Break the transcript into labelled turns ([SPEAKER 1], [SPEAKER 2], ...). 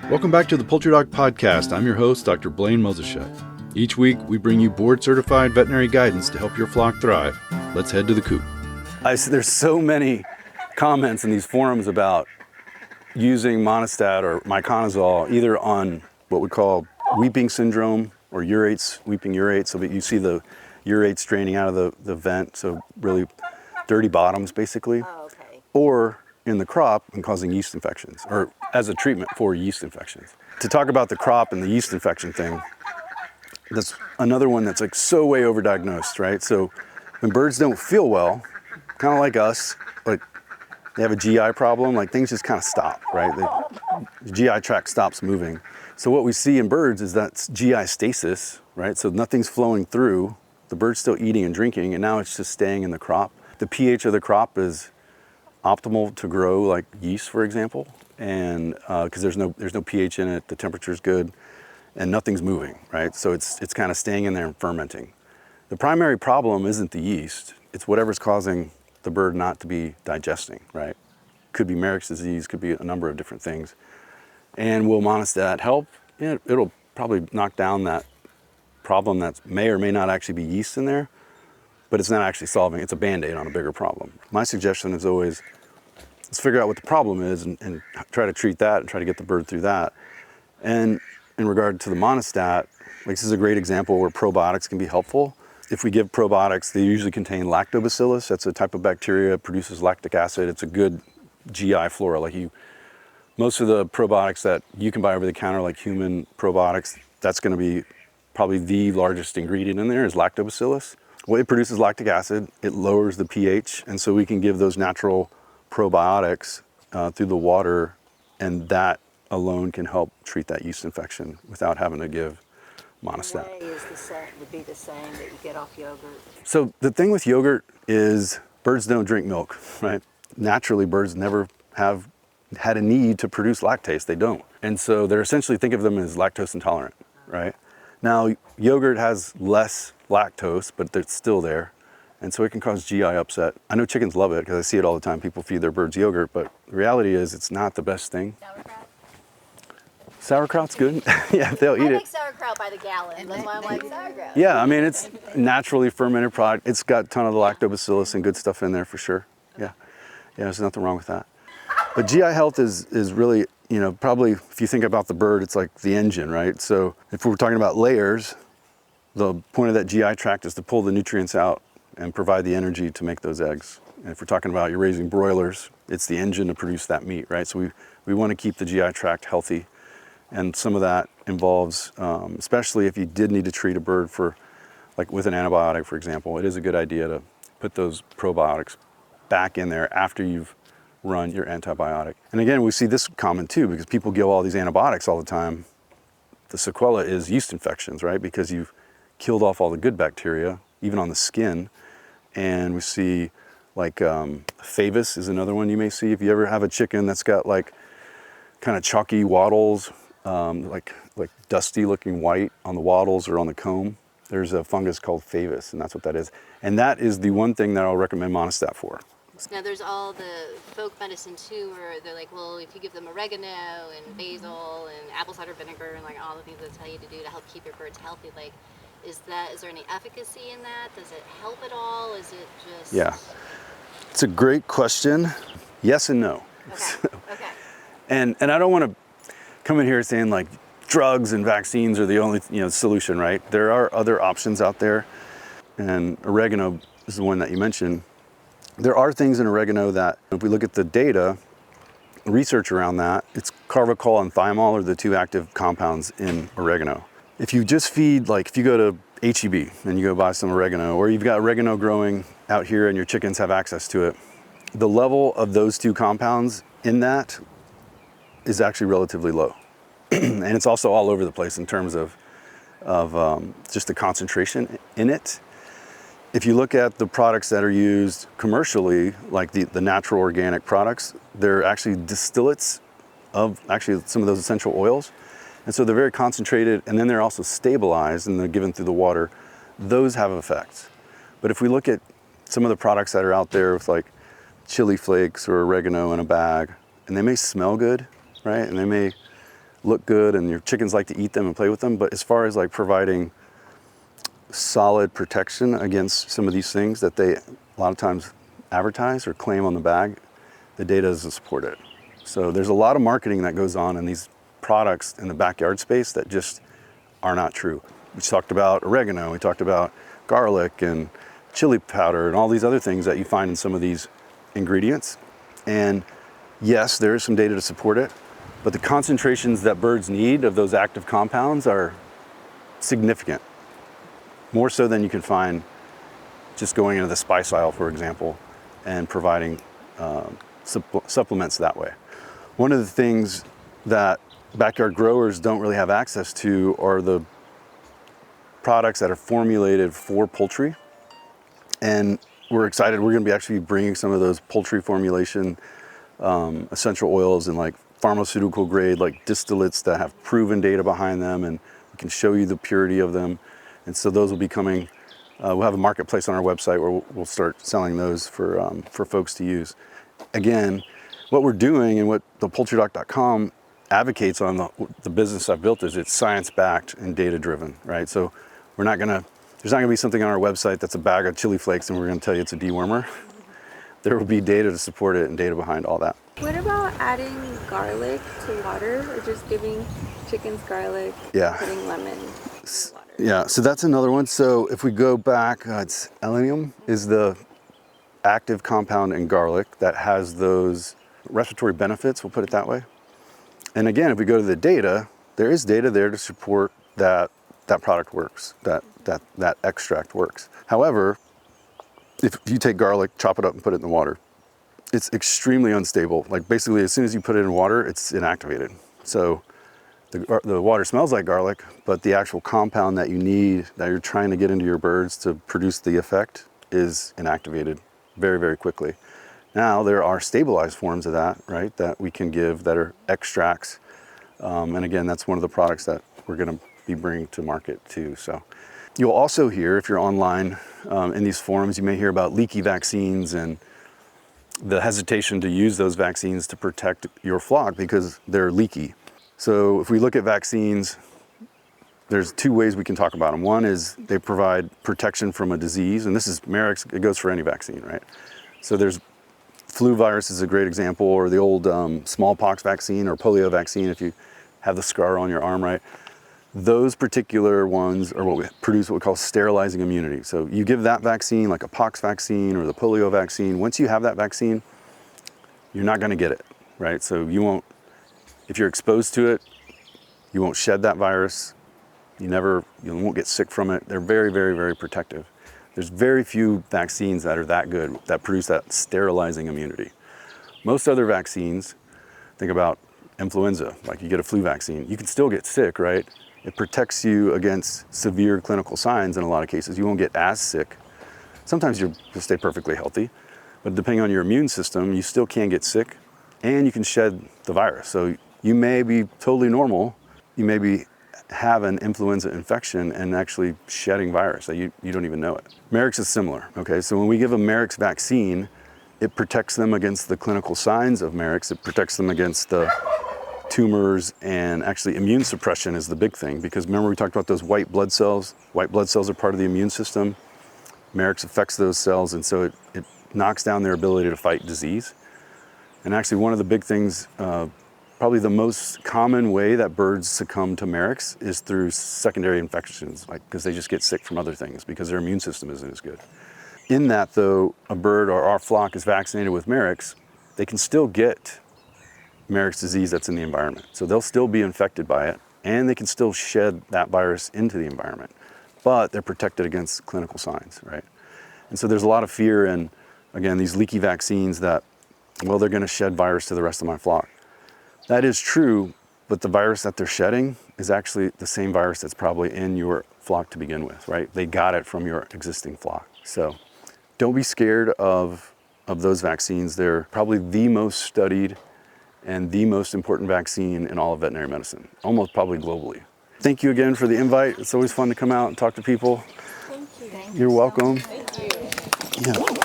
[SPEAKER 1] Welcome back to the Poultry Doc Podcast. I'm your host, Dr. Blayne Monistat. Each week, we bring you board-certified veterinary guidance to help your flock thrive. Let's head to the coop.
[SPEAKER 2] There's so many comments in these forums about using Monistat or miconazole either on what we call weeping syndrome or urates, weeping urates, so that you see the urates draining out of the vent, so really dirty bottoms basically, or in the crop and causing yeast infections, or as a treatment for yeast infections. To talk about the crop and the yeast infection thing, that's another one that's like so way overdiagnosed, right? So when birds don't feel well, kind of like us, like they have a GI problem, like things just kind of stop, right? The GI tract stops moving. So what we see in birds is that GI stasis, right? So nothing's flowing through, the bird's still eating and drinking, and now it's just staying in the crop. The pH of the crop is optimal to grow like yeast, for example, and because there's no pH in it, the temperature's good, and nothing's moving, right? So it's kind of staying in there and fermenting. The primary problem isn't the yeast, it's whatever's causing the bird not to be digesting, right? Could be Marek's disease, could be a number of different things. And will Monistat help? Yeah, it'll probably knock down that problem that may or may not actually be yeast in there, but it's not actually solving, it's a Band-Aid on a bigger problem. My suggestion is always, let's figure out what the problem is and try to treat that and try to get the bird through that. And in regard to the Monistat, like this is a great example where probiotics can be helpful. If we give probiotics, they usually contain lactobacillus. That's a type of bacteria, produces lactic acid. It's a good GI flora. Most of the probiotics that you can buy over the counter, like human probiotics, that's gonna be probably the largest ingredient in there is lactobacillus. Well, it produces lactic acid, it lowers the pH, and so we can give those natural probiotics through the water, and that alone can help treat that yeast infection without having to give Monistat.
[SPEAKER 3] The whey would be the same that you get off yogurt.
[SPEAKER 2] So the thing with yogurt is birds don't drink milk, right? Naturally, birds never have had a need to produce lactase, they don't. And so they're essentially, think of them as lactose intolerant, right? Now, yogurt has less lactose, but it's still there. And so it can cause GI upset. I know chickens love it because I see it all the time. People feed their birds yogurt, but the reality is it's not the best thing.
[SPEAKER 4] Sauerkraut?
[SPEAKER 2] Sauerkraut's good. Yeah, they'll eat
[SPEAKER 4] I
[SPEAKER 2] it.
[SPEAKER 4] make sauerkraut by the gallon. That's why I'm like sauerkraut.
[SPEAKER 2] Yeah, I mean, it's naturally fermented product. It's got a ton of the lactobacillus and good stuff in there for sure. Yeah, there's nothing wrong with that. But GI health is really, probably if you think about the bird, it's like the engine, right? So if we're talking about layers, the point of that GI tract is to pull the nutrients out and provide the energy to make those eggs. And if we're talking about you're raising broilers, it's the engine to produce that meat, right? So we want to keep the GI tract healthy. And some of that involves, especially if you did need to treat a bird for, like with an antibiotic, for example, it is a good idea to put those probiotics back in there after you've run your antibiotic. And again, we see this common too, because people give all these antibiotics all the time. The sequela is yeast infections, right? Because you've killed off all the good bacteria, even on the skin. And we see like Favus is another one you may see. If you ever have a chicken that's got like kind of chalky wattles, like dusty looking white on the wattles or on the comb, there's a fungus called Favus, and that's what that is. And that is the one thing that I'll recommend Monistat for.
[SPEAKER 4] Now there's all the folk medicine too, where they're like, well, if you give them oregano and basil and apple cider vinegar and like all the things they tell you to do to help keep your birds healthy, like, is there any efficacy in that? Does it help at all? Is it just...
[SPEAKER 2] Yeah, it's a great question. Yes and no.
[SPEAKER 4] Okay. Okay.
[SPEAKER 2] And I don't want to come in here saying like drugs and vaccines are the only solution, right? There are other options out there, and oregano is the one that you mentioned. There are things in oregano that, if we look at the data, research around that, it's carvacrol and thymol are the two active compounds in oregano. If you just feed, like if you go to H-E-B and you go buy some oregano, or you've got oregano growing out here and your chickens have access to it, the level of those two compounds in that is actually relatively low. And it's also all over the place in terms of just the concentration in it. If you look at the products that are used commercially, like the natural organic products, they're actually distillates of actually some of those essential oils. And so they're very concentrated, and then they're also stabilized and they're given through the water. Those have effects. But if we look at some of the products that are out there with like chili flakes or oregano in a bag, and they may smell good, right? And they may look good and your chickens like to eat them and play with them. But as far as like providing solid protection against some of these things that they a lot of times advertise or claim on the bag, the data doesn't support it. So there's a lot of marketing that goes on in these products in the backyard space that just are not true. We talked about oregano, we talked about garlic and chili powder and all these other things that you find in some of these ingredients. And yes, there is some data to support it, but the concentrations that birds need of those active compounds are significant. More so than you can find just going into the spice aisle, for example, and providing supplements that way. One of the things that backyard growers don't really have access to are the products that are formulated for poultry. And we're excited, we're gonna be actually bringing some of those poultry formulation essential oils and like pharmaceutical grade, like distillates that have proven data behind them, and we can show you the purity of them. And so those will be coming. We'll have a marketplace on our website where we'll start selling those for folks to use. Again, what we're doing and what the poultrydoc.com advocates on the business I've built is it's science-backed and data-driven, right? So there's not gonna be something on our website that's a bag of chili flakes and we're gonna tell you it's a dewormer. There will be data to support it and data behind all that.
[SPEAKER 5] What about adding garlic to water, or just giving chickens garlic, putting lemon in water?
[SPEAKER 2] Yeah, so that's another one. So if we go back, it's allicin is the active compound in garlic that has those respiratory benefits, we'll put it that way. And again, if we go to the data, there is data there to support that product works, that extract works. However, if you take garlic, chop it up and put it in the water, it's extremely unstable. Like basically as soon as you put it in water, it's inactivated. So the water smells like garlic, but the actual compound that you need, that you're trying to get into your birds to produce the effect, is inactivated very, very quickly. Now there are stabilized forms of that, right, that we can give that are extracts. And again, that's one of the products that we're gonna be bringing to market too. So you'll also hear, if you're online in these forums, you may hear about leaky vaccines and the hesitation to use those vaccines to protect your flock because they're leaky. So if we look at vaccines, there's two ways we can talk about them. One is they provide protection from a disease, and this is Marek's, it goes for any vaccine, right? So there's flu virus is a great example, or the old smallpox vaccine or polio vaccine if you have the scar on your arm, right? Those particular ones are what we produce what we call sterilizing immunity. So you give that vaccine, like a pox vaccine or the polio vaccine, once you have that vaccine, you're not gonna get it, right? So you won't, if you're exposed to it, you won't shed that virus. You won't get sick from it. They're very, very, very protective. There's very few vaccines that are that good, that produce that sterilizing immunity. Most other vaccines, think about influenza, like you get a flu vaccine, you can still get sick, right? It protects you against severe clinical signs in a lot of cases. You won't get as sick. Sometimes you'll stay perfectly healthy, but depending on your immune system, you still can get sick and you can shed the virus. So you may be totally normal, you may have an influenza infection and actually shedding virus that you don't even know it. Marek's is similar, okay? So when we give a Marek's vaccine, it protects them against the clinical signs of Marek's, it protects them against the tumors, and actually immune suppression is the big thing, because remember we talked about those white blood cells? White blood cells are part of the immune system. Marek's affects those cells, and so it knocks down their ability to fight disease. And actually one of the big things, probably the most common way that birds succumb to Marek's is through secondary infections, like because they just get sick from other things because their immune system isn't as good. In that though, a bird or our flock is vaccinated with Marek's, they can still get Marek's disease that's in the environment. So they'll still be infected by it and they can still shed that virus into the environment, but they're protected against clinical signs, right? And so there's a lot of fear in, again, these leaky vaccines that, well, they're gonna shed virus to the rest of my flock. That is true, but the virus that they're shedding is actually the same virus that's probably in your flock to begin with, right? They got it from your existing flock. So don't be scared of those vaccines. They're probably the most studied and the most important vaccine in all of veterinary medicine, almost probably globally. Thank you again for the invite. It's always fun to come out and talk to people.
[SPEAKER 3] Thank you.
[SPEAKER 2] You're welcome.
[SPEAKER 3] Thank you.
[SPEAKER 2] Yeah.